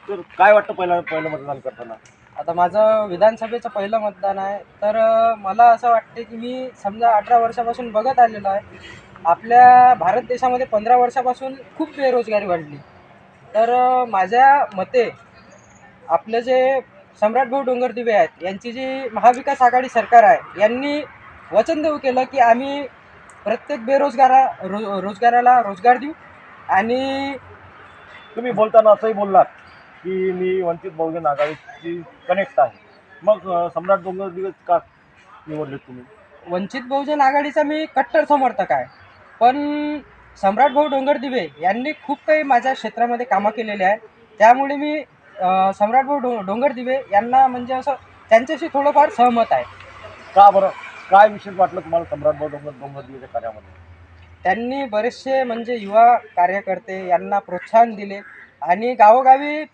तर काय वाटतं पहिलं मतदान करताना? आता माझं विधानसभेचं पहिलं मतदान आहे. तर मला असं वाटते की मी समजा 18 वर्षापासून बघत आलेलो आहे. आपल्या भारत देशामध्ये 15 वर्षापासून खूप बेरोजगारी वाढली. तर माझ्या मते आपलं जे सम्राट भाऊ डोंगरदिवे आहेत, यांची जी महाविकास आघाडी सरकार आहे, यांनी वचन देऊ केलं की आम्ही प्रत्येक रोजगाराला रोजगार देऊ. आणि तुम्ही बोलताना असंही बोललात की मी वंचित बहुजन आघाडीची कनेक्ट आहे. मग सम्राट डोंगरदिवेच का निवडले तुम्ही? वंचित बहुजन आघाडीचा मी कट्टर समर्थक आहे. पण सम्राट भाऊ डोंगरदिवे यांनी खूप काही माझ्या क्षेत्रामध्ये कामं केलेली आहे. त्यामुळे मी सम्राट भाऊ डोंगरदिवे यांना म्हणजे असं त्यांच्याशी थोडंफार सहमत आहे. का बरं? काय विशेष वाटलं तुम्हाला सम्राट भाऊ डोंगरदिवेच्या कार्यामध्ये? त्यांनी बरेचसे म्हणजे युवा कार्यकर्ते यांना प्रोत्साहन दिले आणि गावोगावी